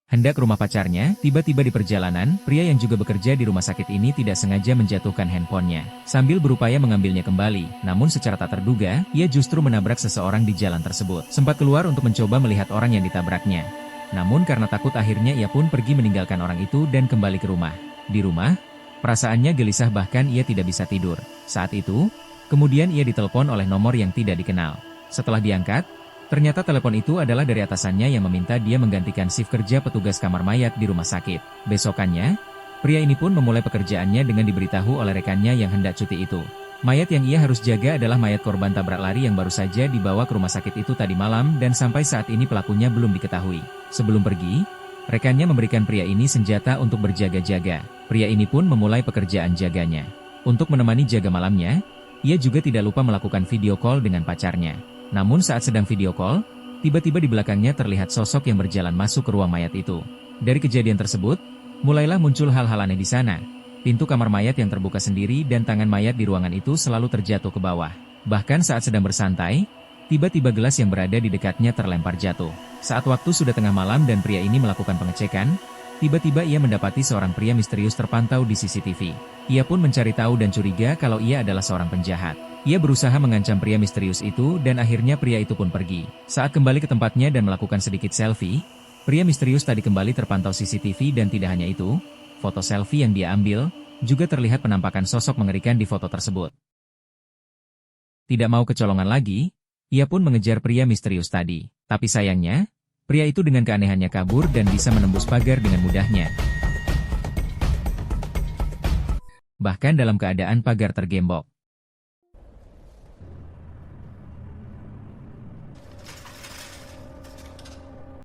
Hendak ke rumah pacarnya, tiba-tiba di perjalanan, pria yang juga bekerja di rumah sakit ini tidak sengaja menjatuhkan handphonenya. Sambil berupaya mengambilnya kembali, namun secara tak terduga, ia justru menabrak seseorang di jalan tersebut. Sempat keluar untuk mencoba melihat orang yang ditabraknya. Namun karena takut akhirnya ia pun pergi meninggalkan orang itu dan kembali ke rumah. Di rumah, perasaannya gelisah bahkan ia tidak bisa tidur. Saat itu, kemudian ia ditelepon oleh nomor yang tidak dikenal. Setelah diangkat, ternyata telepon itu adalah dari atasannya yang meminta dia menggantikan shift kerja petugas kamar mayat di rumah sakit. Besokannya, pria ini pun memulai pekerjaannya dengan diberitahu oleh rekannya yang hendak cuti itu. Mayat yang ia harus jaga adalah mayat korban tabrak lari yang baru saja dibawa ke rumah sakit itu tadi malam dan sampai saat ini pelakunya belum diketahui. Sebelum pergi, rekannya memberikan pria ini senjata untuk berjaga-jaga. Pria ini pun memulai pekerjaan jaganya. Untuk menemani jaga malamnya, ia juga tidak lupa melakukan video call dengan pacarnya. Namun saat sedang video call, tiba-tiba di belakangnya terlihat sosok yang berjalan masuk ke ruang mayat itu. Dari kejadian tersebut, mulailah muncul hal-hal aneh di sana. Pintu kamar mayat yang terbuka sendiri dan tangan mayat di ruangan itu selalu terjatuh ke bawah. Bahkan saat sedang bersantai, tiba-tiba gelas yang berada di dekatnya terlempar jatuh. Saat waktu sudah tengah malam dan pria ini melakukan pengecekan, tiba-tiba ia mendapati seorang pria misterius terpantau di CCTV. Ia pun mencari tahu dan curiga kalau ia adalah seorang penjahat. Ia berusaha mengancam pria misterius itu dan akhirnya pria itu pun pergi. Saat kembali ke tempatnya dan melakukan sedikit selfie, pria misterius tadi kembali terpantau CCTV dan tidak hanya itu, foto selfie yang dia ambil, juga terlihat penampakan sosok mengerikan di foto tersebut. Tidak mau kecolongan lagi, ia pun mengejar pria misterius tadi. Tapi sayangnya, pria itu dengan keanehannya kabur dan bisa menembus pagar dengan mudahnya. Bahkan dalam keadaan pagar tergembok.